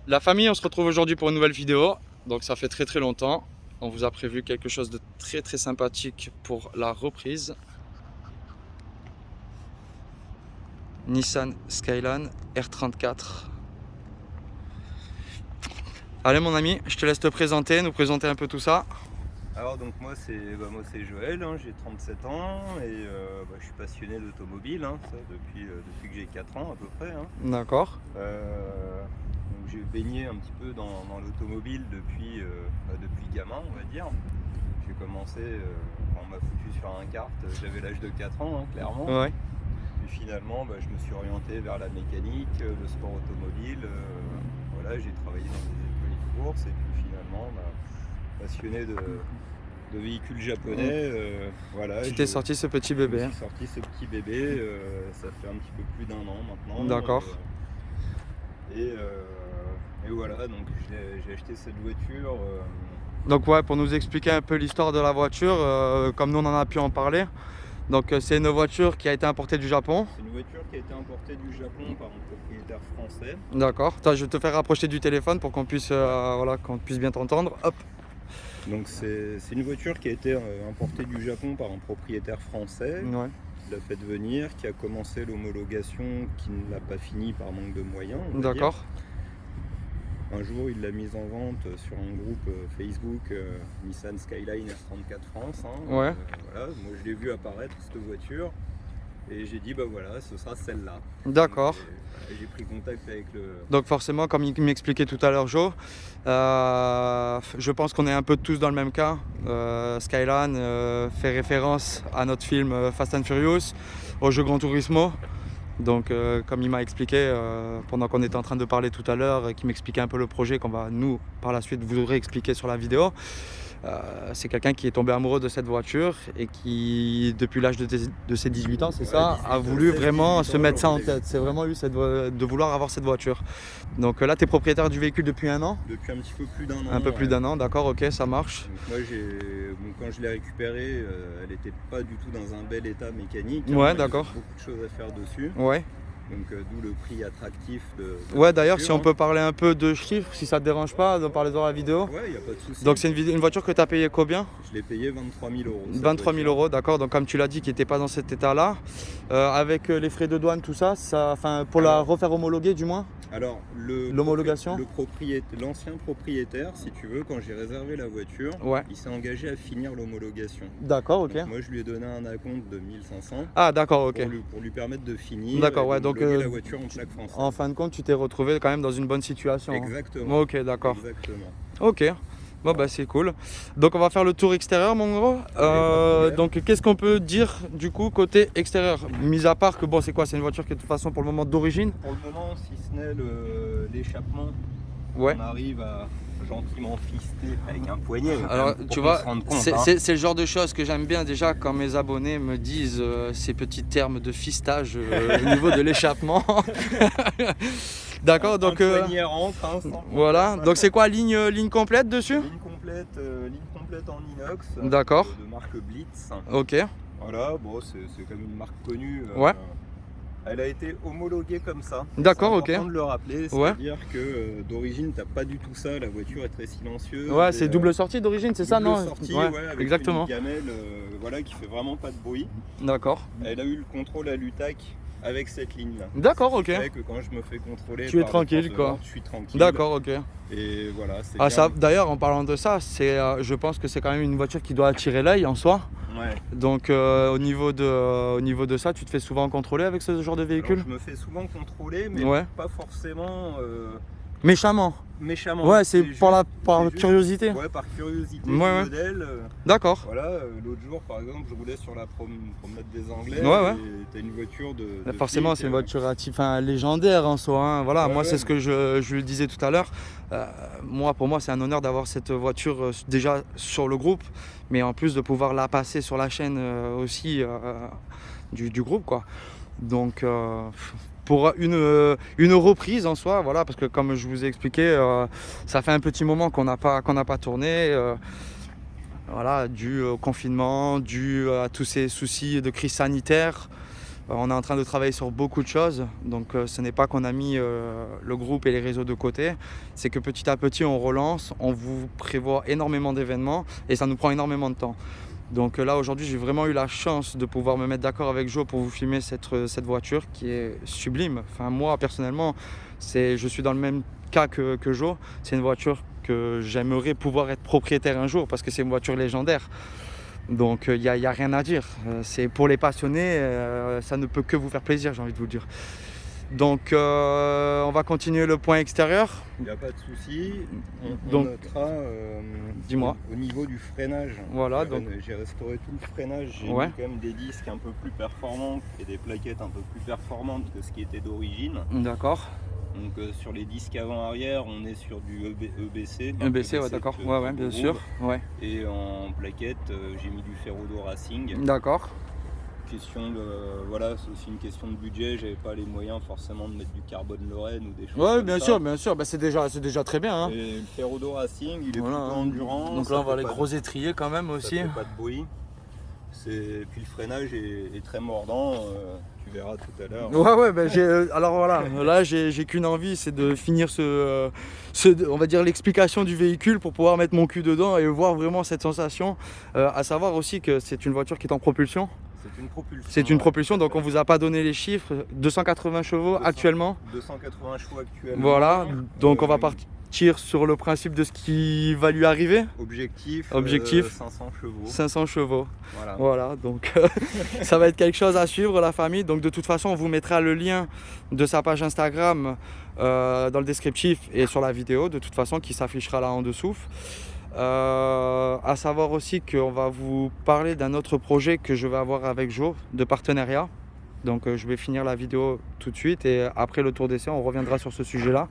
La famille, on se retrouve aujourd'hui pour une nouvelle vidéo. Donc ça fait très longtemps. On vous a prévu quelque chose de très sympathique pour la reprise. Nissan Skyline R34. Allez mon ami, je te laisse te présenter, nous présenter un peu tout ça. Alors donc moi c'est Joël, hein, j'ai 37 ans et je suis passionné d'automobile, hein, ça depuis que j'ai 4 ans à peu près. Hein. D'accord. Donc j'ai baigné un petit peu dans l'automobile depuis gamin, on va dire. J'ai commencé, quand on m'a foutu sur un kart, j'avais l'âge de 4 ans, hein, clairement. Ouais. Puis finalement je me suis orienté vers la mécanique, le sport automobile. Voilà, j'ai travaillé dans des écoles de course et puis finalement passionné de véhicules japonais. Voilà, Tu t'es sorti ce petit bébé. Je suis sorti ce petit bébé, ça fait un petit peu plus d'1 an maintenant. D'accord. Et voilà, donc j'ai acheté cette voiture. Donc ouais, pour nous expliquer un peu l'histoire de la voiture, comme nous on en a pu en parler. Donc c'est une voiture qui a été importée du Japon. C'est une voiture qui a été importée du Japon par un propriétaire français. D'accord. Je vais te faire rapprocher du téléphone pour qu'on puisse, qu'on puisse bien t'entendre. Hop. Donc c'est une voiture qui a été importée du Japon par un propriétaire français. Ouais. Qui l'a fait venir, qui a commencé l'homologation, qui ne l'a pas fini par manque de moyens. D'accord. Un jour, il l'a mise en vente sur un groupe Facebook Nissan Skyline R34 France. Hein. Ouais. Voilà. Moi, je l'ai vu apparaître cette voiture et j'ai dit bah voilà, ce sera celle-là. D'accord. J'ai pris contact avec le. Donc forcément, comme il m'expliquait tout à l'heure Joe, je pense qu'on est un peu tous dans le même cas. Skyline fait référence à notre film Fast and Furious, au jeu Gran Turismo. Donc comme il m'a expliqué pendant qu'on était en train de parler tout à l'heure, qui m'expliquait un peu le projet qu'on va nous par la suite vous réexpliquer sur la vidéo. C'est quelqu'un qui est tombé amoureux de cette voiture et qui, depuis l'âge de ses 18 ans, c'est ça, 18, a voulu vraiment se mettre ça en aujourd'hui. tête. C'est vraiment eu de vouloir avoir cette voiture. Donc là, tu es propriétaire du véhicule depuis 1 an? Depuis un petit peu plus d'1 an. Un peu plus d'1 an, d'accord, ok, ça marche. Donc moi, quand je l'ai récupérée, elle n'était pas du tout dans un bel état mécanique. Ouais, hein, d'accord. Il y avait beaucoup de choses à faire dessus. Ouais. Donc d'où le prix attractif de Ouais, d'ailleurs, voiture, si on peut parler un peu de chiffres, si ça te dérange pas, d'en parler dans la vidéo. Ouais, il n'y a pas de souci. Donc c'est une voiture que tu as payée combien? Je l'ai payé 23 000 euros. 23 000 euros, d'accord. Donc comme tu l'as dit, qui n'était pas dans cet état-là. Avec les frais de douane, tout ça, pour la refaire homologuer du moins. Alors, l'homologation, l'ancien propriétaire, si tu veux, quand j'ai réservé la voiture, ouais, il s'est engagé à finir l'homologation. D'accord, ok. Donc, moi, je lui ai donné un acompte de 1500. Ah, d'accord, ok. Pour lui permettre de finir. D'accord, et ouais, donc la voiture en plaque française. En fin de compte, tu t'es retrouvé quand même dans une bonne situation. Exactement. Hein. Ok, d'accord. Exactement. Ok. Bon bah c'est cool. Donc on va faire le tour extérieur mon gros. Donc qu'est-ce qu'on peut dire du coup côté extérieur? Mis à part que bon c'est quoi? C'est une voiture qui est de toute façon pour le moment d'origine? Pour le moment, si ce n'est l'échappement, ouais, on arrive à gentiment fister avec un poignet. Alors tu vois, c'est le genre de choses que j'aime bien déjà quand mes abonnés me disent ces petits termes de fistage au niveau de l'échappement. D'accord, donc voilà, donc c'est quoi, ligne complète dessus? Ligne complète en inox. D'accord. De marque Blitz. Ok. Voilà, bon c'est comme une marque connue. Ouais. Elle a été homologuée comme ça. D'accord, ok. C'est important de le rappeler, c'est-à-dire que d'origine t'as pas du tout ça, la voiture est très silencieuse. Ouais, c'est double sortie d'origine, c'est ça, non? Double sortie, ouais, avec exactement. Une gamelle voilà, qui fait vraiment pas de bruit. D'accord. Elle a eu le contrôle à l'UTAC avec cette ligne là. D'accord, ok. C'est que quand je me fais contrôler, tu es tranquille quoi. Je suis tranquille. D'accord, ok. Et voilà, c'est ça. D'ailleurs, en parlant de ça, je pense que c'est quand même une voiture qui doit attirer l'œil en soi. Ouais. Donc au niveau de ça, tu te fais souvent contrôler avec ce genre de véhicule? Alors, je me fais souvent contrôler, mais pas forcément méchamment. Ouais, c'est par curiosité. Ouais, par curiosité du ouais. modèle. D'accord. Voilà, l'autre jour par exemple, je roulais sur la promenade des Anglais. Ouais. Et t'as une voiture de forcément, c'est une voiture légendaire en soi. Hein. Voilà, moi c'est ce que je le disais tout à l'heure. Pour moi, c'est un honneur d'avoir cette voiture déjà sur le groupe, mais en plus de pouvoir la passer sur la chaîne aussi du groupe, quoi. Donc pour une reprise en soi, voilà, parce que comme je vous ai expliqué, ça fait un petit moment qu'on n'a pas tourné, voilà, dû au confinement, dû à tous ces soucis de crise sanitaire. On est en train de travailler sur beaucoup de choses, donc ce n'est pas qu'on a mis le groupe et les réseaux de côté, c'est que petit à petit on relance, on vous prévoit énormément d'événements et ça nous prend énormément de temps. Donc là aujourd'hui j'ai vraiment eu la chance de pouvoir me mettre d'accord avec Jo pour vous filmer cette voiture qui est sublime. Enfin moi personnellement, je suis dans le même cas que Jo, c'est une voiture que j'aimerais pouvoir être propriétaire un jour parce que c'est une voiture légendaire. Donc il n'y a rien à dire, c'est pour les passionnés, ça ne peut que vous faire plaisir, j'ai envie de vous le dire. Donc on va continuer le point extérieur. Il n'y a pas de souci. On Donc, notera dis-moi. au niveau du freinage. Voilà, donc j'ai restauré tout le freinage. J'ai ouais. mis quand même des disques un peu plus performants et des plaquettes un peu plus performantes que ce qui était d'origine. D'accord. Donc sur les disques avant-arrière, on est sur du EBC. EBC, ouais, d'accord. Ouais, bien sûr. Ouais. Et en plaquette, j'ai mis du Ferrodo Racing. D'accord. Question de, voilà, c'est aussi une question de budget. J'avais pas les moyens forcément de mettre du carbone Lorraine ou des choses ouais, comme bien ça. sûr, bien sûr. Bah, c'est déjà très bien. Hein. Et le Ferrodo Racing, il est voilà. plutôt endurant. Donc là, on va les gros étriers quand même aussi. Ça fait pas de bruit. Puis le freinage est très mordant. Tu verras tout à l'heure. Ouais, bah, alors voilà, là j'ai qu'une envie, c'est de finir on va dire l'explication du véhicule pour pouvoir mettre mon cul dedans et voir vraiment cette sensation. À savoir aussi que c'est une voiture qui est en propulsion. C'est une propulsion. C'est une propulsion, donc on vous a pas donné les chiffres. 280 chevaux actuellement. 280 chevaux actuellement. Voilà, donc on va partir sur le principe de ce qui va lui arriver. Objectif 500 chevaux. 500 chevaux. Voilà, donc ça va être quelque chose à suivre la famille. Donc de toute façon, on vous mettra le lien de sa page Instagram dans le descriptif et sur la vidéo de toute façon qui s'affichera là en dessous. À savoir aussi qu'on va vous parler d'un autre projet que je vais avoir avec Jo de partenariat. Donc je vais finir la vidéo tout de suite et après le tour d'essai on reviendra sur ce sujet là.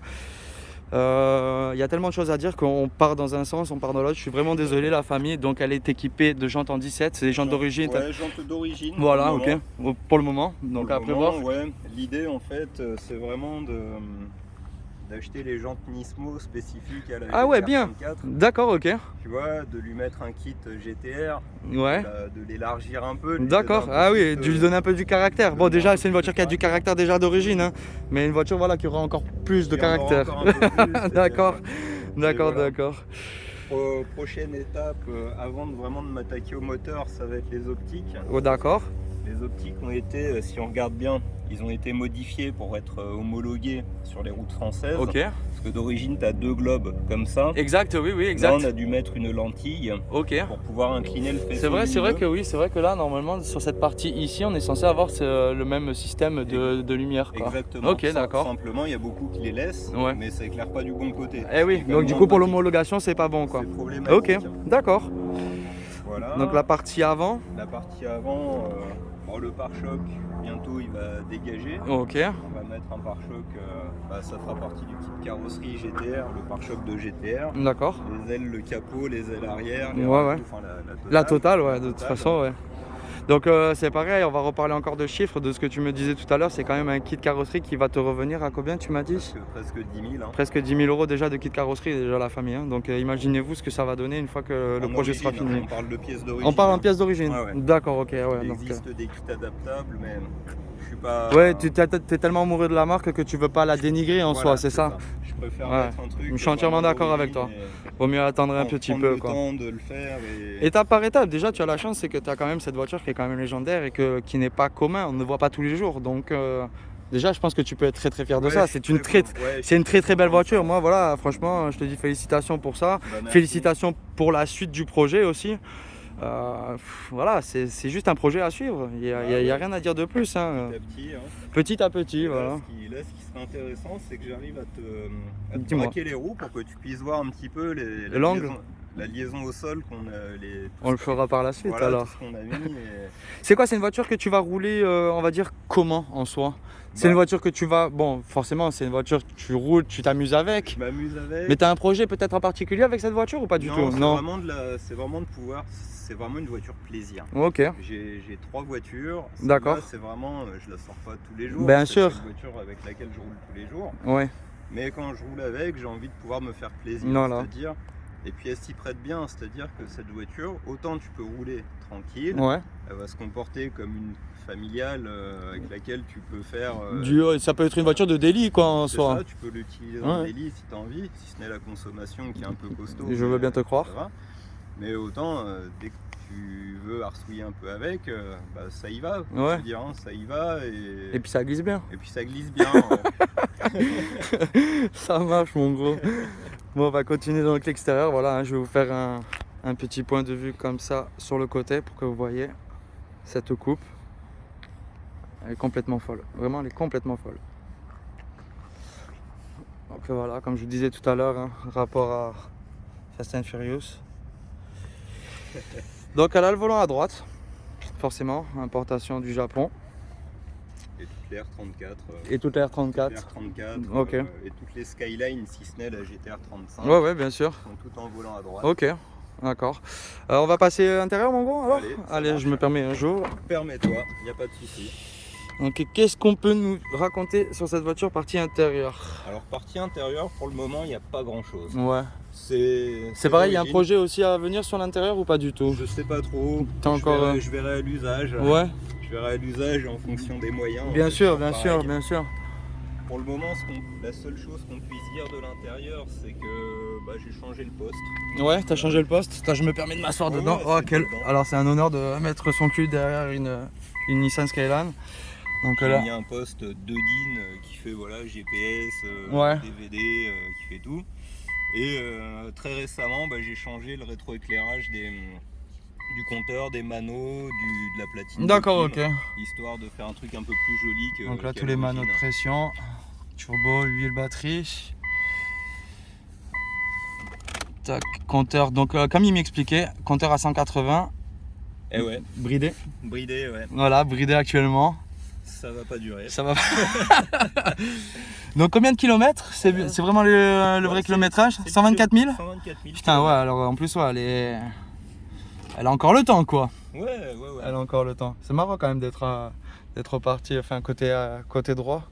Y a tellement de choses à dire qu'on part dans un sens, on part dans l'autre. Je suis vraiment désolé la famille. Donc elle est équipée de jantes en 17, c'est des jantes d'origine. Ouais, jantes d'origine. Voilà, ok. Pour le moment. Donc après voir. Ouais. L'idée en fait c'est vraiment d'acheter les jantes Nismo spécifiques à la Ah ouais, bien. 34. D'accord, ok. Tu vois, de lui mettre un kit GTR, ouais. De l'élargir un peu. D'accord, ah oui, de lui donner un peu du caractère. Bon, déjà, c'est une voiture qui a du caractère déjà d'origine, hein, mais une voiture voilà, qui aura encore plus de caractère. D'accord, d'accord. Prochaine étape, avant de vraiment de m'attaquer au moteur, ça va être les optiques. Oh, d'accord. Les optiques ont été, si on regarde bien, ils ont été modifiés pour être homologués sur les routes françaises. Ok. Parce que d'origine, tu as deux globes comme ça. Exact, oui, exact. Là, on a dû mettre une lentille pour pouvoir incliner le faisceau. C'est vrai que oui, c'est vrai que là, normalement, sur cette partie ici, on est censé avoir le même système de lumière. Quoi. Exactement. Ok, d'accord. Simplement, il y a beaucoup qui les laissent, mais ça éclaire pas du bon côté. Eh oui, donc du coup, pour l'homologation, c'est pas bon. Quoi. C'est problématique. Ok, d'accord. Voilà. Donc la partie avant. La partie avant, le pare-choc, bientôt il va dégager. Ok. On va mettre un pare-choc, ça fera partie du kit carrosserie GTR, le pare-choc de GTR. D'accord. Les ailes, le capot, les ailes arrière, la totale, ouais, de toute façon, ouais. Donc c'est pareil, on va reparler encore de chiffres, de ce que tu me disais tout à l'heure, c'est quand même un kit carrosserie qui va te revenir à combien tu m'as dit? Presque 10 000. Hein. Presque 10 000 € déjà de kit carrosserie, déjà la famille. Hein. Donc imaginez-vous ce que ça va donner une fois que le projet sera fini. On parle de pièces d'origine. On parle en pièces d'origine. Ouais. D'accord, ok. Ouais, il existe des kits adaptables, mais je suis pas... Ouais, tu es tellement amoureux de la marque que tu veux pas la dénigrer en soi, c'est ça. Je préfère mettre un truc... Je suis entièrement d'accord avec toi. Vaut mieux attendre un petit peu. Prendre le temps de le faire. Étape par étape, déjà tu as la chance, c'est que tu as quand même cette voiture qui est quand même légendaire et qui n'est pas commun, on ne voit pas tous les jours. Donc déjà je pense que tu peux être très très fier de ça. C'est une très très belle voiture. Moi voilà, franchement je te dis félicitations pour ça. Félicitations pour la suite du projet aussi. Voilà, c'est juste un projet à suivre. Il n'y a rien à dire de plus. Hein. Petit à petit, voilà. Là, ce qui serait intéressant, c'est que j'arrive à te braquer les roues pour que tu puisses voir un petit peu l'angle. La liaison au sol qu'on a. On le fera par la suite alors. Tout ce qu'on a mis C'est quoi, c'est une voiture que tu vas rouler, on va dire, comment en soi? C'est une voiture que tu vas... Bon, forcément, c'est une voiture que tu roules, tu t'amuses avec. Je m'amuse avec. Mais tu as un projet peut-être en particulier avec cette voiture ou pas du tout? Non, c'est vraiment de pouvoir... C'est vraiment une voiture plaisir. Ok. J'ai 3 voitures. D'accord. C'est vraiment... Je la sors pas tous les jours. Bien sûr. C'est une voiture avec laquelle je roule tous les jours. Ouais. Mais quand je roule avec, j'ai envie de pouvoir me faire plaisir. Voilà. C'est-à-dire... Et puis elle s'y prête bien, c'est-à-dire que cette voiture, autant tu peux rouler tranquille, Ouais. elle va se comporter comme une familiale avec laquelle tu peux faire... Ça peut être une voiture de daily quoi en c'est soi. ça, tu peux l'utiliser dans Ouais. le délit si tu as envie, si ce n'est la consommation qui est un peu costaud. Je veux mais bien te croire. ça va. Mais autant, dès que tu veux arsouiller un peu avec, bah, ça y va. Ouais. Je veux dire, hein, ça y va Et puis ça glisse bien. et puis ça glisse bien. Ça marche mon gros. Bon, on va continuer dans l'extérieur. Voilà, hein, je vais vous faire un petit point de vue comme ça sur le côté pour que vous voyez cette coupe. Elle est complètement folle. Vraiment, elle est complètement folle. Donc voilà, comme je vous disais tout à l'heure, hein, rapport à Fast and Furious. Donc elle a le volant à droite, forcément, importation du Japon. Et toutes les R34. Et toute la R34. Les R34 Ok. et toutes les Skyline, si ce n'est la GTR 35. Ouais, bien sûr. Sont toutes en volant à droite. Ok, d'accord. On va passer à l'intérieur, mon gros, alors. Allez, ça Allez, marche. je me permets un jour. Permets-toi, il n'y a pas de souci. Donc, qu'est-ce qu'on peut nous raconter sur cette voiture partie intérieure? Alors, partie intérieure, pour le moment, il n'y a pas grand-chose. Ouais. C'est pareil, il y a un d'origine. projet aussi à venir sur l'intérieur ou pas du tout? Je sais pas trop. T'as encore, Je verrai à l'usage. Ouais, Je verrai à l'usage en fonction des moyens. bien C'est sûr, toujours bien sûr, pareil. bien sûr. Pour le moment, la seule chose qu'on puisse dire de l'intérieur, c'est que j'ai changé le poste. Ouais, t'as changé le poste. Attends, je me permets de m'asseoir Ouais, dedans. ouais, Oh, c'est quel... dedans. Alors, c'est un honneur de mettre son cul derrière une Nissan Skyline. Donc J'ai là, mis un poste 2 DIN qui fait GPS, Ouais. DVD, qui fait tout. Et très récemment, j'ai changé le rétroéclairage du compteur, des manos, de la platine. d'accord, de clim, ok. histoire de faire un truc un peu plus joli que. Donc là, qu'à tous les manos de l'origine. pression, turbo, huile, batterie. Tac, compteur. Donc, comme il m'expliquait, compteur à 180, Eh ouais, bridé. bridé, ouais. Voilà, bridé actuellement. Ça va pas durer. Ça va. Donc, combien de kilomètres? C'est vraiment le vrai Ouais, kilométrage? c'est 124 000? 124 000. Putain, ouais, alors en plus, ouais, elle a encore le temps, quoi. Ouais. Elle a encore le temps. C'est marrant quand même d'être reparti, enfin, côté droit,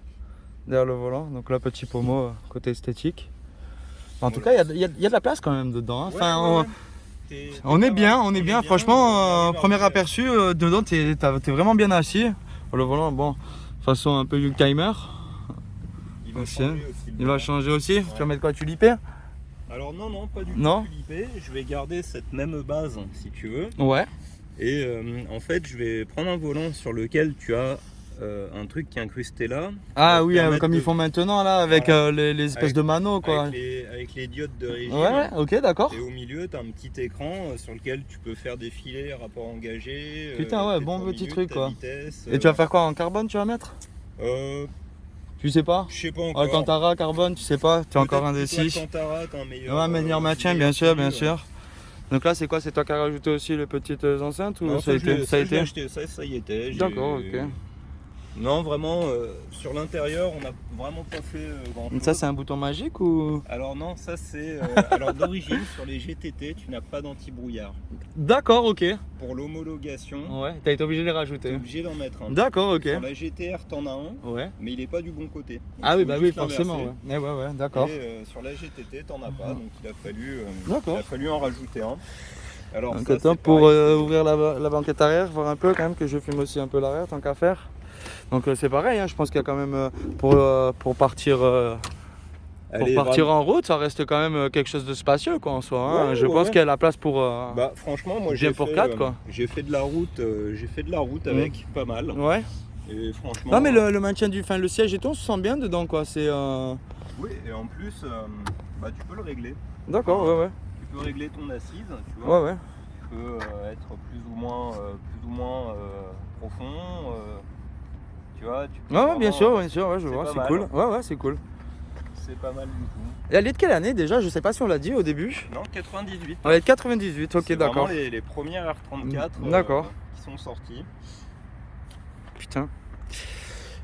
derrière le volant. Donc là, petit pommeau, côté esthétique. En tout cas, il y a de la place quand même dedans. Hein. Enfin, on est bien. Franchement, premier aperçu, dedans, t'es vraiment bien assis. Le volant, bon, façon un peu Yugheimer. Il va aussi. changer aussi. le Il va volant. changer aussi. Ouais. Tu vas mettre quoi, tulipé? Alors non, pas du Non. tout tulipé. Je vais garder cette même base si tu veux. Ouais. Et en fait, je vais prendre un volant sur lequel tu as un truc qui est incrusté là. Ah va te oui, permettre comme de- ils font maintenant là, avec Voilà. Les espèces Avec- de manos, quoi. Avec les diodes de régime. Ouais, ok, d'accord. Et au milieu, tu as un petit écran sur lequel tu peux faire défiler rapport engagé. Putain, ouais, tes bon 3 petit minutes, truc, ta quoi. vitesse, Et tu vas faire quoi en carbone, tu vas mettre? Tu sais pas? Je sais pas encore. Alcantara, carbone, tu sais pas? Tu es encore Peut-être plutôt indécis. Alcantara, t'as un meilleur. Ouais, meilleur maintien, bien sûr, bien sûr. Donc là, c'est quoi? C'est toi qui as rajouté aussi les petites enceintes ou Non, ça a été? ça, je l'ai acheté, ça y était. D'accord, ok. Non, vraiment, sur l'intérieur, on n'a vraiment pas fait grand chose. Ça, c'est un bouton magique ou? Alors non, ça c'est... alors d'origine, sur les GTT, tu n'as pas d'anti-brouillard. D'accord, ok. Pour l'homologation, Ouais, t'as été obligé de les tu es rajouter. obligé d'en mettre un. D'accord, ok. Sur la GTR, t'en as un, Ouais. mais il n'est pas du bon côté. Donc, Ah il oui, faut bah oui, juste forcément. l'inverser. Ouais, d'accord. Et sur la GTT, t'en as pas, donc il D'accord. a fallu en rajouter un. Alors Donc ça, attends, c'est pour pareil, ouvrir la banquette arrière, voir un peu quand même que je filme aussi un peu l'arrière tant qu'à faire. Donc c'est pareil, hein, je pense qu'il y a quand même pour partir en route, ça reste quand même quelque chose de spacieux quoi en soi. Hein. Ouais, Je ouais, pense ouais. qu'il y a la place pour. Bah franchement, moi bien pour quatre, quoi. j'ai fait de la route avec pas mal. Ouais. Et franchement. Non mais le maintien le siège et tout, on se sent bien dedans quoi. C'est. Oui, et en plus, tu peux le régler. D'accord, ouais. Tu peux régler ton assise, tu vois. Ouais. Tu peux être plus ou moins profond. Tu vois. Tu peux Ouais, vraiment- bien sûr, ouais, je c'est vois, pas c'est mal. cool. Ouais, c'est cool. C'est pas mal du tout. Et elle est de quelle année déjà? Je sais pas si on l'a dit au début. Non, 98. Elle est de 98, ok, C'est d'accord. vraiment les premières R34 D'accord. qui sont sorties. Putain.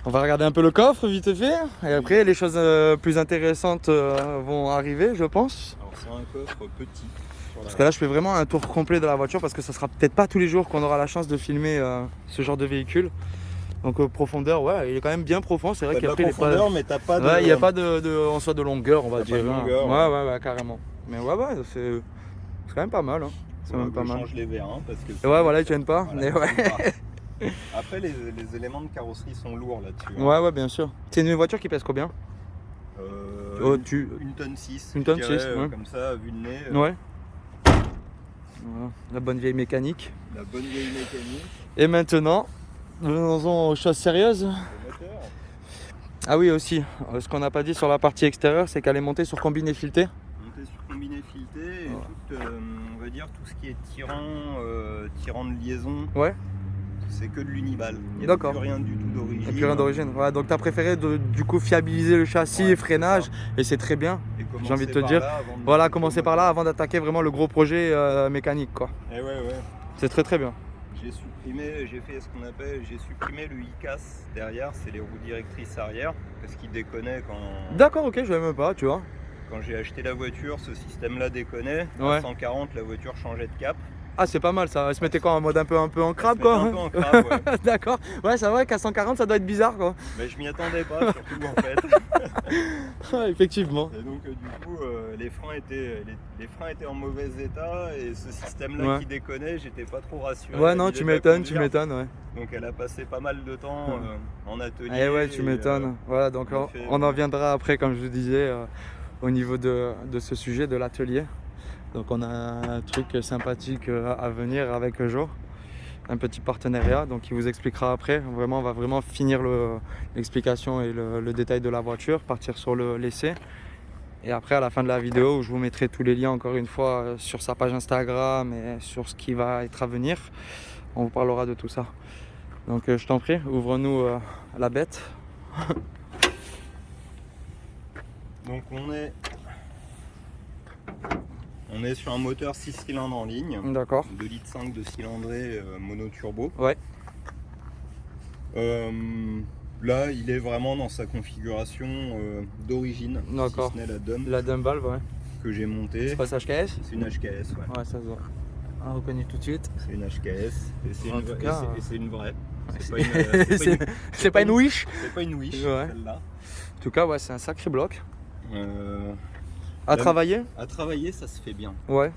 On va regarder un peu le coffre vite fait. Et après, les choses plus intéressantes vont arriver, je pense. Alors c'est un coffre petit. Parce que là, je fais vraiment un tour complet de la voiture parce que ça sera peut-être pas tous les jours qu'on aura la chance de filmer ce genre de véhicule. Donc profondeur, ouais, il est quand même bien profond. C'est vrai T'as de la qu'après, profondeur, mais t'as pas de... ouais, il n'y a pas en soi de longueur, on va T'as dire. pas de hein. longueur, Ouais, carrément. Mais ouais, C'est quand même pas mal. Hein. C'est même pas je mal. change les vérins parce que Et ouais, voilà, ils tiennent pas. voilà, Mais ils ouais. tiennent pas. Après, les éléments de carrosserie sont lourds là-dessus. Hein. Ouais, bien sûr. C'est une voiture qui pèse combien? Oh, Une tonne 6. Une tonne je dirais, 6, ouais. Comme ça, vu le nez. Ouais. Voilà, la bonne vieille mécanique. La bonne vieille mécanique. Et maintenant, venons-en aux choses sérieuses. Le moteur. Ah oui, aussi. Ce qu'on n'a pas dit sur la partie extérieure, c'est qu'elle est montée sur combiné fileté. Montée sur combiné fileté et Voilà. on va dire tout ce qui est tirant de liaison. Ouais. C'est que de l'uniball. Il n'y a D'accord. plus rien du tout d'origine. Il n'y a plus rien d'origine. Ouais, donc tu as préféré du coup fiabiliser le châssis Ouais, et freinage, c'est et c'est très bien. Et J'ai envie de te commencer dire, par là avant de voilà, monter commencer sur par le là moteur. avant d'attaquer vraiment le gros projet mécanique, quoi. Et ouais. C'est très très bien. J'ai supprimé le ICAS derrière, c'est les roues directrices arrière, parce qu'il déconnait D'accord, ok, je ne même pas, tu vois. quand j'ai acheté la voiture, ce système-là déconnait. Ouais. À 140, la voiture changeait de cap. Ah, c'est pas mal ça. Elle se mettait quoi en mode un peu en crabe, Elle se quoi. mettait un peu en crabe, ouais. D'accord. Ouais, c'est vrai qu'à 140, ça doit être bizarre, quoi. Mais je m'y attendais pas, surtout en fait. Ouais, effectivement. Et donc du coup, les freins étaient en mauvais état et ce système-là Ouais. qui déconnait, j'étais pas trop rassuré. Ouais, à non, l'idée tu de la m'étonnes, conduire. ouais. Donc elle a passé pas mal de temps en atelier. Eh ouais, tu et, m'étonnes. Voilà, donc on a fait- on en viendra après, comme je vous disais, au niveau de ce sujet de l'atelier. Donc on a un truc sympathique à venir avec Jo, un petit partenariat, donc il vous expliquera après. Vraiment, on va vraiment finir l'explication et le détail de la voiture, partir sur l'essai. Et après, à la fin de la vidéo, où je vous mettrai tous les liens encore une fois sur sa page Instagram et sur ce qui va être à venir, on vous parlera de tout ça. Donc je t'en prie, ouvre-nous la bête. Donc on est sur un moteur 6 cylindres en ligne, D'accord. 2,5 litres de cylindrée monoturbo. Ouais. Là, il est vraiment dans sa configuration d'origine, D'accord. si ce n'est la dump La dump valve, ouais. que j'ai montée. C'est pas HKS? C'est une HKS, ouais. Ouais, ça se voit. Ah, reconnu tout de suite. C'est une HKS et c'est En une, tout vraie- cas, et c'est une vraie. C'est pas C'est c'est pas une Wish? c'est pas une Wish, Ouais. celle-là. En tout cas, ouais, c'est un sacré bloc. À La- travailler? À travailler, ça se fait bien. Ouais.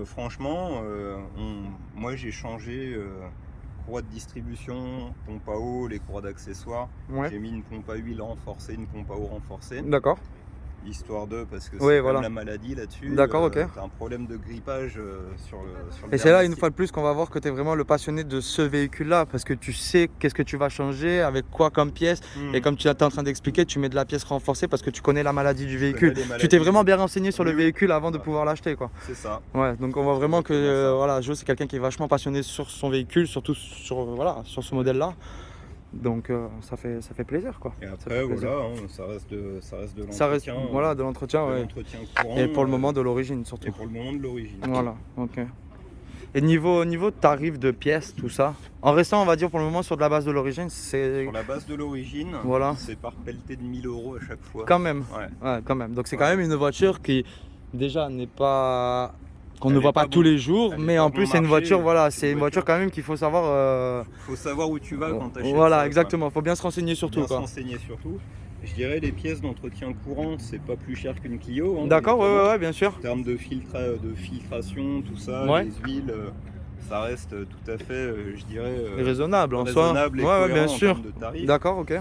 Franchement, moi j'ai changé courroie de distribution, pompe à eau, les courroies d'accessoires. Ouais. J'ai mis une pompe à huile renforcée, une pompe à eau renforcée. D'accord. Histoire de, parce que Oui, c'est voilà. comme la maladie là-dessus. D'accord, ok. T'as un problème de grippage sur le Et c'est là, dernier une fois de plus, qu'on va voir que tu es vraiment le passionné de ce véhicule-là, parce que tu sais qu'est-ce que tu vas changer, avec quoi comme pièce. Hmm. Et comme tu es en train d'expliquer, tu mets de la pièce renforcée parce que tu connais la maladie du véhicule. les Tu maladies. t'es vraiment bien renseigné sur le Oui, oui. véhicule avant de Ouais. pouvoir l'acheter, quoi. C'est ça. Ouais, donc on voit vraiment que Exactement ça. voilà, Jo, c'est quelqu'un qui est vachement passionné sur son véhicule, surtout sur ce modèle-là. Donc ça fait plaisir, quoi. Et Ça après, fait plaisir. voilà, ça reste de Ça reste l'entretien. voilà, de l'entretien, de ouais. l'entretien courant. Et pour le moment, de l'origine, surtout. Et pour le moment de l'origine. Voilà, ok. Et niveau de tarif de pièces, tout ça, en restant, on va dire, pour le moment, sur de la base de l'origine, c'est Sur la base de l'origine, Voilà. c'est par pelleté de 1000 € à chaque fois. quand même. Ouais. Ouais, quand même. Donc c'est Ouais. quand même une voiture qui, déjà, n'est pas... qu'on Elle ne est voit pas pas tous bon- les jours, elle est mais pas en bon plus, c'est une marché, voiture, voilà, c'est c'est une une voiture voiture. quand même qu'il faut savoir... Faut savoir où tu vas quand t'achètes. Voilà, ça, exactement. Faut bien se renseigner Faut surtout, bien se quoi. renseigner surtout. Je dirais les pièces d'entretien courant, c'est pas plus cher qu'une Clio. Hein, D'accord, honnêtement. ouais, bien sûr. En termes de filtration, tout ça, Ouais. les huiles, ça reste tout à fait, je dirais, Raisonnable en soi. raisonnable et Ouais, cohérent bien en sûr. termes de tarifs. D'accord, ok.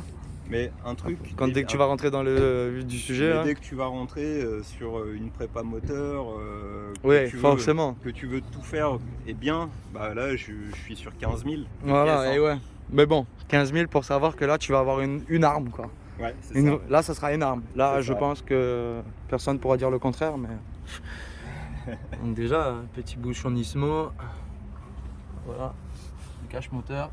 Mais un truc. Dès que tu vas rentrer dans le vif du sujet, mais hein. dès que tu vas rentrer sur une prépa moteur, que Ouais, tu veux- forcément. que tu veux tout faire et bien, bah là je suis sur 15 000. Voilà, pièces, et ouais. Mais bon, 15 000 pour savoir que là, tu vas avoir une arme, quoi. Ouais, c'est ça. Là, ça sera une arme. Là, C'est je ça. pense que personne ne pourra dire le contraire, mais... Donc déjà, un petit bouchon Nismo. Voilà, le cache-moteur.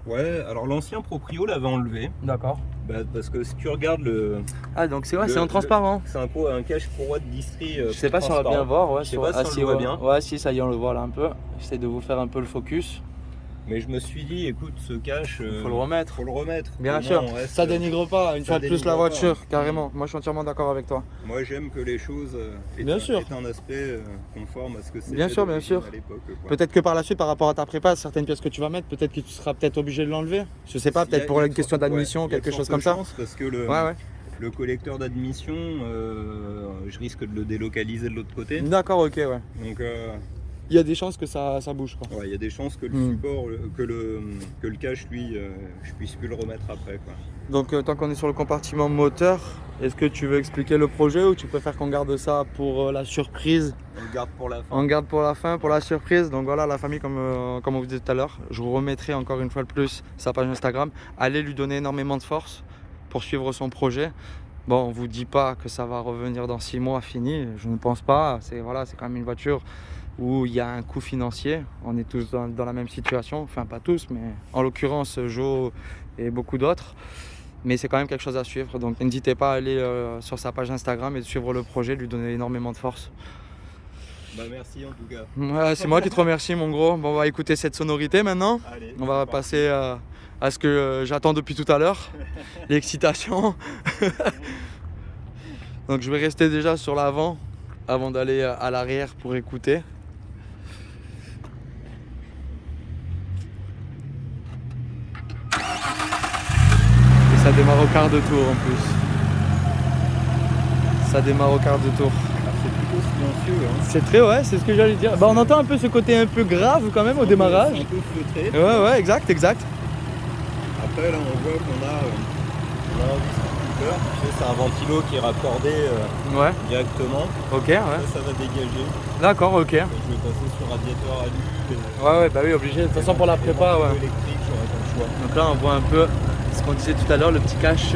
Ouais, alors l'ancien proprio l'avait enlevé. D'accord. Bah, parce que si tu regardes le. Ah, donc c'est vrai, Le- c'est en transparent. C'est un cache courroie de distri. Je sais pas si on va bien voir. Ouais, Je sais pas si on si, le voit ouais. bien. Ouais, si, ça y est, on le voit là un peu. J'essaie de vous faire un peu le focus. Mais je me suis dit, écoute, ce cache. Faut le remettre. Faut le remettre. Bien Au sûr, moins, on reste- ça dénigre pas une ça fois de plus dénigre la pas. voiture, carrément. Moi je suis entièrement d'accord avec toi. Moi j'aime que les choses Bien sûr. aient un aspect conforme à ce que c'est. Bien sûr, bien sûr. À l'époque, quoi. Peut-être que par la suite, par rapport à ta prépa, certaines pièces que tu vas mettre, peut-être que tu seras peut-être obligé de l'enlever. Je sais pas, Il y a- peut-être pour il y a une question de fortes- d'admission, ouais, il y a de quelque chose fortes comme ça. chances parce que le, Ouais, ouais. Le collecteur d'admission, je risque de le délocaliser de l'autre côté. D'accord, ok, ouais. Donc Il y a des chances que ça bouge, quoi. ouais, il y a des chances que le support, que le cache, lui, je puisse plus le remettre après, quoi. Donc tant qu'on est sur le compartiment moteur, est-ce que tu veux expliquer le projet ou tu préfères qu'on garde ça pour la surprise? On le garde pour la fin. On garde pour la fin, pour la surprise. Donc voilà, la famille, comme on vous disait tout à l'heure, je vous remettrai encore une fois de plus sa page Instagram. Allez lui donner énormément de force pour suivre son projet. Bon, on ne vous dit pas que ça va revenir dans 6 mois fini, je ne pense pas. C'est quand même une voiture où il y a un coût financier. On est tous dans la même situation, enfin pas tous, mais en l'occurrence Joe et beaucoup d'autres. Mais c'est quand même quelque chose à suivre, donc n'hésitez pas à aller sur sa page Instagram et de suivre le projet, de lui donner énormément de force. Bah merci en tout cas. Ouais, c'est moi qui te remercie mon gros. Bon, on va écouter cette sonorité maintenant. Allez, On va passer à ce que j'attends depuis tout à l'heure, l'excitation. Donc je vais rester déjà sur l'avant avant d'aller à l'arrière pour écouter. Et ça démarre au quart de tour en plus. Ça démarre au quart de tour. C'est plutôt silencieux, hein. C'est très, ouais, c'est ce que j'allais dire. Bah, on entend un peu ce côté un peu grave quand même au démarrage. Un peu feutré. Ouais, exact. Après là on voit qu'on a un distributeur, c'est un ventilo qui est raccordé Ouais, directement. ok, ouais. Ça va dégager. D'accord, ok. Je vais passer sur radiateur à lui. Ouais, bah oui, obligé. De toute façon, pour la prépa, ouais. Électrique, j'aurais pas le choix. Donc là, on voit un peu ce qu'on disait tout à l'heure, le petit cache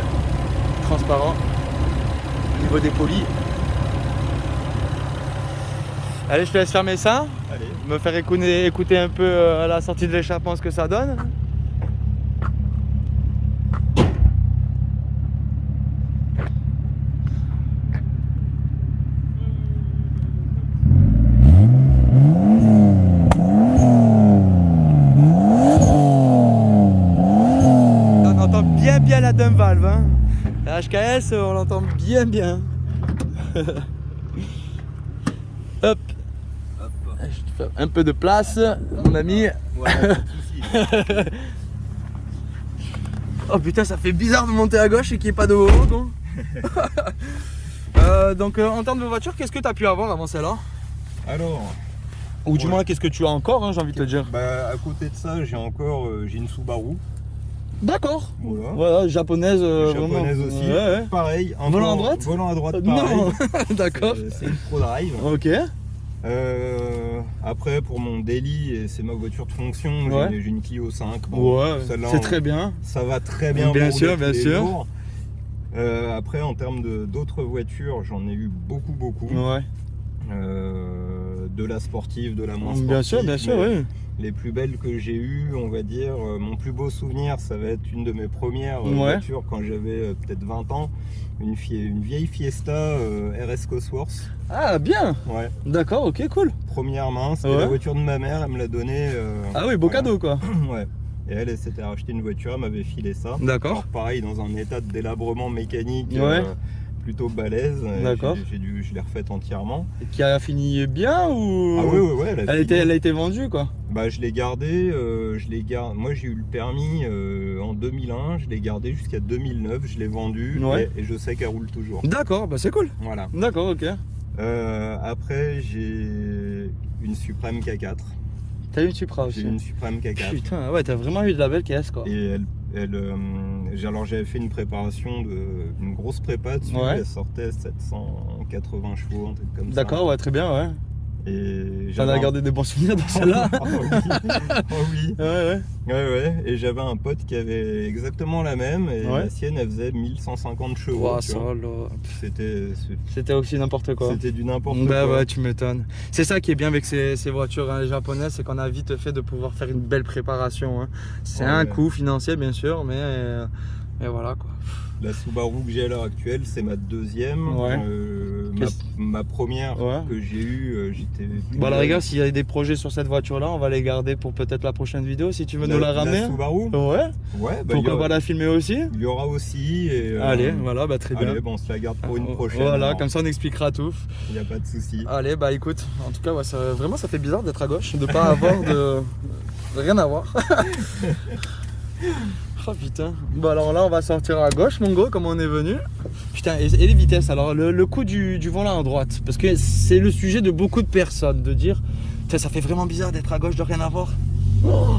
transparent au niveau des polis. Allez, je te laisse fermer ça. Allez. Me faire écouter un peu à la sortie de l'échappement ce que ça donne. On entend bien la dump valve, hein. La HKS, on l'entend bien. Hop. Je te fais un peu de place, mon ami. Ouais, pas de soucis. Oh putain, ça fait bizarre de monter à gauche et qu'il n'y ait pas de haut, non. Donc en termes de voiture, qu'est-ce que tu as pu avoir avant celle-là? Alors, Ou du moins, qu'est-ce que tu as encore, hein, j'ai envie de te dire. bah, à côté de ça, j'ai une Subaru. D'accord. Voilà. Voilà, japonaise. Japonaise vraiment. aussi. Ouais. Pareil. Volant à droite. Volant à droite, pareil. Non. D'accord. C'est une Pro Drive. Ok. Après, pour mon daily, et c'est ma voiture de fonction, Ouais. j'ai une Clio 5. Ouais, celle-là, c'est très bien. Ça va très bien. Bien pour sûr, rouler bien tous les sûr. jours. Après, en termes d'autres voitures, j'en ai eu beaucoup. Ouais. De la sportive, de la moins sportive. Bien sûr, mais oui. Les plus belles que j'ai eues, on va dire, mon plus beau souvenir, ça va être une de mes premières Ouais. voitures quand j'avais peut-être 20 ans. Une vieille Fiesta RS Cosworth. Ah, bien. Ouais. D'accord, ok, cool. Première main, c'était Ouais. la voiture de ma mère, elle me l'a donnée. Ah oui, beau voilà. cadeau, quoi. Ouais. Et elle s'était racheté une voiture, elle m'avait filé ça. D'accord. Alors, pareil, dans un état de délabrement mécanique Ouais. plutôt balèze. D'accord. Je l'ai refaite entièrement. Et qui a fini bien ou. Ah ouais, Elle a été vendue, quoi. Bah, je l'ai gardé, moi j'ai eu le permis en 2001, je l'ai gardé jusqu'à 2009, je l'ai vendu Ouais. et je sais qu'elle roule toujours. D'accord, bah c'est cool. Voilà. D'accord, ok. Après j'ai une Supreme K4. T'as eu une Supra aussi. J'ai une Supreme K4. Putain, ouais, t'as vraiment eu de la belle caisse, quoi. Et alors j'avais fait une préparation, une grosse prépa dessus, Ouais. elle sortait 780 chevaux, un truc comme ça. D'accord, ouais, très bien, ouais. Et T'en as gardé des bons souvenirs dans celle-là. Ah oui. Oh oui. Ouais. Ouais, et j'avais un pote qui avait exactement la même, et Ouais. la sienne elle faisait 1150 chevaux. Ouah, tu ça, vois. là. C'était aussi n'importe quoi. c'était du n'importe Bah quoi. ouais, tu m'étonnes. C'est ça qui est bien avec ces voitures hein, japonaises, c'est qu'on a vite fait de pouvoir faire une belle préparation. Hein. C'est Ouais. un coût financier bien sûr, mais voilà quoi. La Subaru que j'ai à l'heure actuelle, c'est ma deuxième. Ouais. Ma première Ouais. que j'ai eue, j'étais. Bon à la rigueur, s'il y a des projets sur cette voiture là, on va les garder pour peut-être la prochaine vidéo si tu veux nous la ramener. La Subaru. Ouais. Ouais, bah, Pourquoi pas la filmer aussi. il y aura aussi. Et, Allez, voilà, bah très bien. Allez, bon, on se la garde pour une prochaine. Voilà, alors. comme ça on expliquera tout. Il n'y a pas de souci. Allez, bah écoute, en tout cas, ouais, vraiment ça fait bizarre d'être à gauche, de pas avoir de rien avoir. Oh putain. Bon alors là on va sortir à gauche mon gros comme on est venu. Putain et les vitesses alors le coup du volant à droite. Parce que c'est le sujet de beaucoup de personnes de dire putain ça fait vraiment bizarre d'être à gauche de rien avoir. Oh.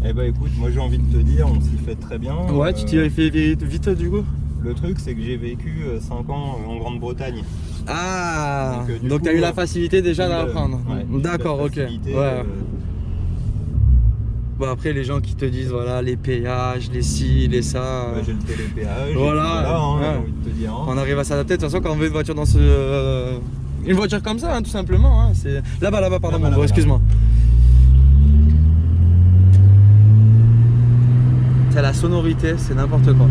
Eh bah écoute, moi j'ai envie de te dire, on s'y fait très bien. Ouais tu t'y as fait vite du coup. Le truc c'est que j'ai vécu 5 ans en Grande-Bretagne. Ah donc t'as eu la facilité déjà d'apprendre. Ouais, d'accord ok. Ouais. Bon après les gens qui te disent voilà les péages, les ci, les ça. Ouais, j'ai le télépéage. Voilà. Hein, ouais. j'ai envie de te dire. Hein. On arrive à s'adapter. De toute façon quand on veut une voiture dans une voiture comme ça hein, tout simplement. Hein, c'est là-bas pardon mon gros, excuse-moi. C'est la sonorité, c'est n'importe quoi.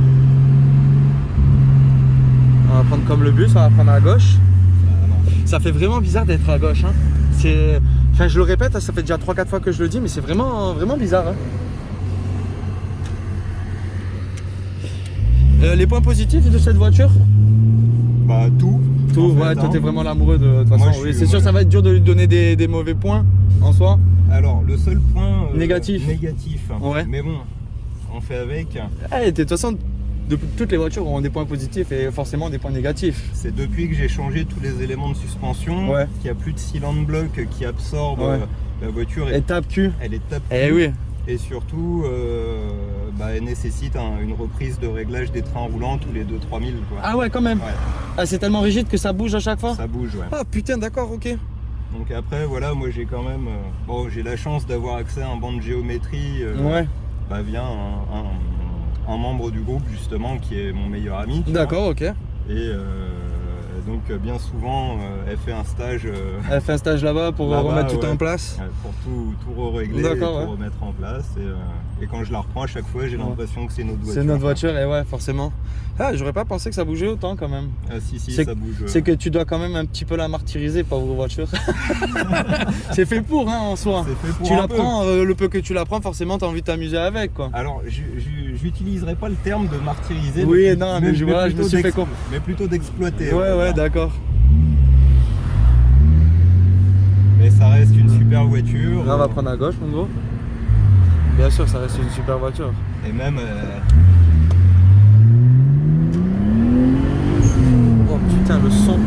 On va prendre comme le bus, on va prendre à gauche. Ça fait vraiment bizarre d'être à gauche. Hein. Enfin, je le répète, ça fait déjà 3-4 fois que je le dis, mais c'est vraiment bizarre. Hein. Les points positifs de cette voiture? Bah tout. Tout, en fait, ouais, toi hein. t'es vraiment l'amoureux de toute façon. Moi, Oui, c'est sûr, ça va être dur de lui donner des mauvais points en soi. Alors, le seul point Négatif. Ouais. Mais bon, on fait avec. De toute façon, toutes les voitures ont des points positifs et forcément des points négatifs. C'est depuis que j'ai changé tous les éléments de suspension qu'il n'y a plus de cylinder block qui absorbe la voiture. Et tape cul. Elle est tape cul. Eh oui. Et surtout, elle nécessite une reprise de réglage des trains roulants tous les 2-3 000. Quoi. Ah ouais, quand même. Ouais. Ah, c'est tellement rigide que ça bouge à chaque fois. Ça bouge, ouais. Ah putain, d'accord, ok. Donc après, voilà, moi j'ai quand même... j'ai la chance d'avoir accès à un banc de géométrie via un membre du groupe, justement, qui est mon meilleur ami. D'accord, ok. Et donc bien souvent, elle fait un stage... elle fait un stage là-bas pour remettre tout en place. Pour tout régler et tout remettre en place. Et quand je la reprends à chaque fois, j'ai l'impression que c'est notre voiture. C'est notre voiture, et ouais, forcément. Ah, j'aurais pas pensé que ça bougeait autant quand même. Ah si, ça bouge. C'est que tu dois quand même un petit peu la martyriser, pauvre voiture. C'est fait pour, hein, en soi. C'est fait pour tu la prends, le peu que tu la prends, forcément, t'as envie de t'amuser avec, quoi. Alors, j'utiliserai pas le terme de martyriser. Oui, non, mais je me suis fait comprendre. Mais plutôt d'exploiter. Ouais, d'accord. Mais ça reste une super voiture. Là, on va prendre à gauche, mon gros. Bien sûr, ça reste une super voiture. Et même... Oh putain, le son.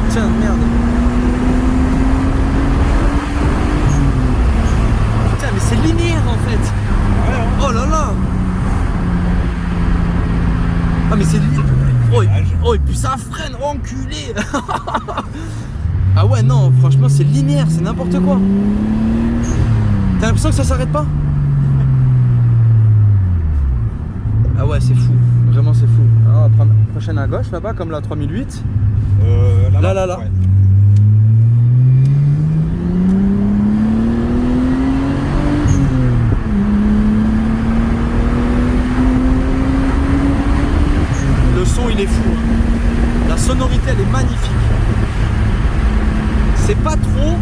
Putain, merde. Putain, mais c'est linéaire en fait. Oh là là. Ah mais c'est linéaire. Oh et puis ça freine, enculé. Ah ouais non, franchement c'est linéaire, c'est n'importe quoi. T'as l'impression que ça s'arrête pas? Ah ouais c'est fou, vraiment c'est fou. Alors, on va prendre la prochaine à gauche là-bas comme la 3008. Là. Ouais. Le son il est fou. La sonorité elle est magnifique. C'est pas trop.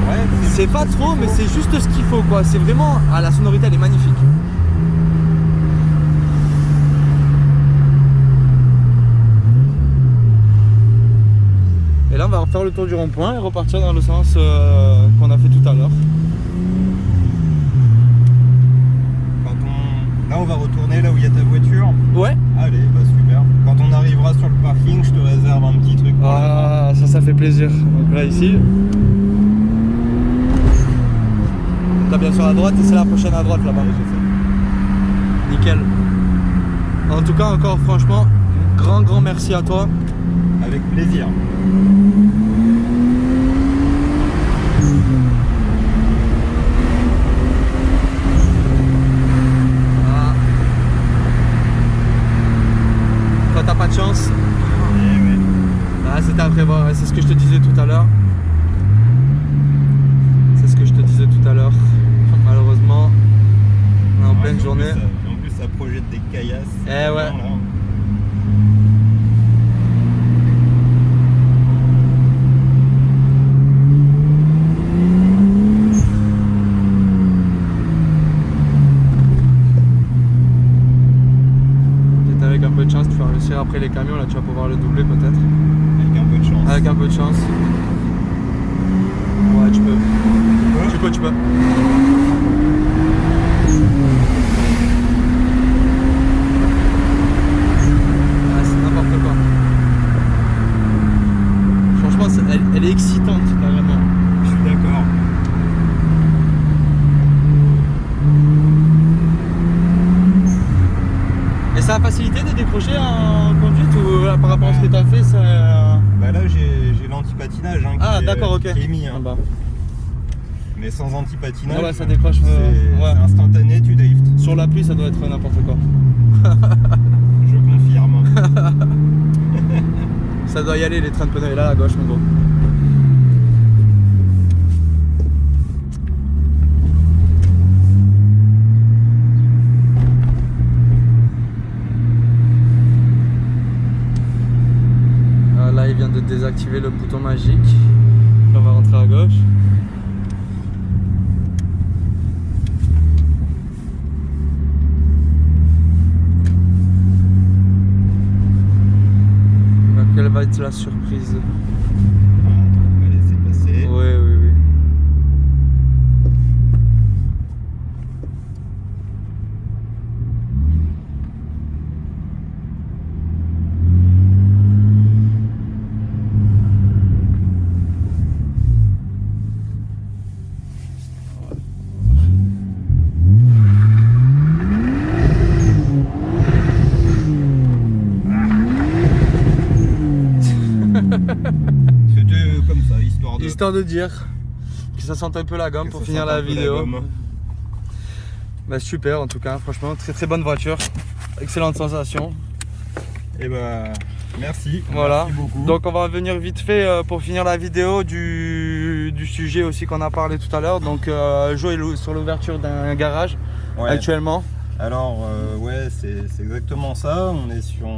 Ouais, c'est pas trop mais c'est juste ce qu'il faut quoi. C'est vraiment. Ah la sonorité elle est magnifique. Et là on va refaire le tour du rond-point et repartir dans le sens qu'on a fait tout à l'heure. Là on va retourner là où il y a ta voiture. Ouais. Allez, bah super. Quand on arrivera sur le parking, je te réserve un petit truc. Ah ça fait plaisir. Donc là ici. T'as bien sur la droite et c'est la prochaine à droite là-bas. Ouais, je sais. Nickel. En tout cas encore franchement, grand merci à toi. Avec plaisir. Toi t'as pas de chance. Ah, c'était à prévoir, c'est ce que je te disais tout à l'heure. Malheureusement, on est en pleine journée. En plus ça projette des caillasses. Eh ouais. Là. Peut-être avec un peu de chance, tu vas réussir après les camions, là tu vas pouvoir le doubler peut-être. Avec un peu de chance. Avec un peu de chance. Ouais, tu peux. Tu peux. Ça a facilité de décrocher en conduite ou par rapport à ce que tu as fait ça... Bah là j'ai l'anti-patinage d'accord, ok. qui est mis. Ah bah. Mais sans anti-patinage, Ouais, ça décroche. c'est instantané, tu driftes. Sur la pluie, ça doit être n'importe quoi. Je confirme. Ça doit y aller, les trains de pneus. Et là, à gauche, mon gros. Là, il vient de désactiver le bouton magique. On va rentrer à gauche. Quelle va être la surprise? On va laisser passer. Oui, oui, oui. C'était comme ça, Histoire de dire que ça sente un peu la gomme pour finir la vidéo. Bah, super en tout cas, franchement, très très bonne voiture. Excellente sensation. Et bah merci. Voilà. Merci beaucoup. Donc on va venir vite fait pour finir la vidéo du sujet aussi qu'on a parlé tout à l'heure. Donc Jo est sur l'ouverture d'un garage actuellement. Alors ouais, c'est exactement ça. On est sur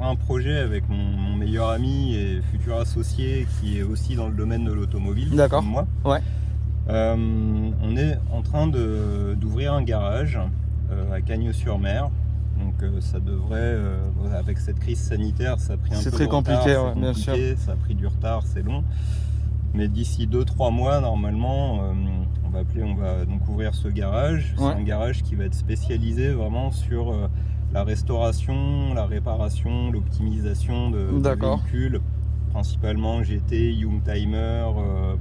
un projet avec mon meilleur ami et futur associé qui est aussi dans le domaine de l'automobile. D'accord. Comme moi. Ouais. On est en train d'ouvrir un garage à Cagnes-sur-Mer. Donc ça devrait, avec cette crise sanitaire, ça a pris un peu de retard. C'est très compliqué, ouais, bien sûr. Ça a pris du retard, c'est long. Mais d'ici 2-3 mois, normalement, on va donc ouvrir ce garage. Ouais. C'est un garage qui va être spécialisé vraiment sur la restauration, la réparation, l'optimisation de véhicules, principalement GT, Youngtimer,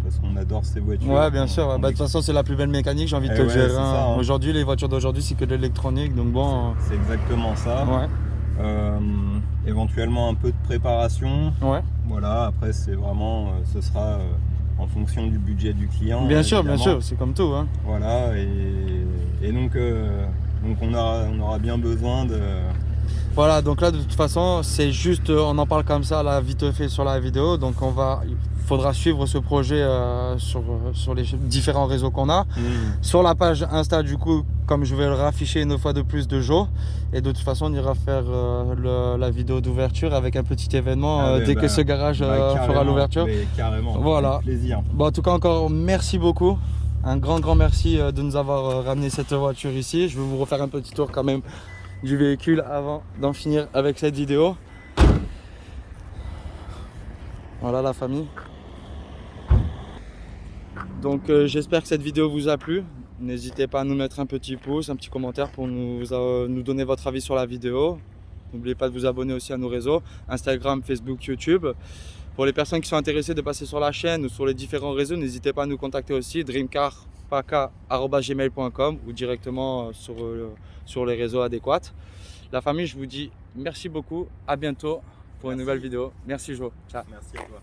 parce qu'on adore ces voitures. Ouais, bien sûr. De toute façon, c'est la plus belle mécanique, j'ai envie de te dire. Ça, hein. Aujourd'hui, les voitures d'aujourd'hui, c'est que de l'électronique, donc bon. C'est exactement ça. Ouais. Éventuellement un peu de préparation. Ouais. Voilà, après c'est vraiment, ce sera en fonction du budget du client. Bien sûr, c'est comme tout. Hein. Voilà, et donc on aura bien besoin de... Voilà, donc là de toute façon, c'est juste, on en parle comme ça là vite fait sur la vidéo, donc il faudra suivre ce projet sur les différents réseaux qu'on a. Sur la page Insta du coup, comme je vais le rafficher une fois de plus de Jo, et de toute façon on ira faire la vidéo d'ouverture avec un petit événement dès que ce garage fera l'ouverture. Carrément, voilà. avec plaisir. Bon, en tout cas encore merci beaucoup, un grand merci de nous avoir ramené cette voiture ici. Je vais vous refaire un petit tour quand même du véhicule avant d'en finir avec cette vidéo. Voilà la famille. Donc j'espère que cette vidéo vous a plu. N'hésitez pas à nous mettre un petit pouce, un petit commentaire pour nous donner votre avis sur la vidéo. N'oubliez pas de vous abonner aussi à nos réseaux Instagram, Facebook, YouTube. Pour les personnes qui sont intéressées de passer sur la chaîne ou sur les différents réseaux, n'hésitez pas à nous contacter aussi, dreamcarpaka@gmail.com ou directement sur les réseaux adéquats. La famille, je vous dis merci beaucoup, à bientôt pour une nouvelle vidéo. Merci Jo, ciao. Merci à toi.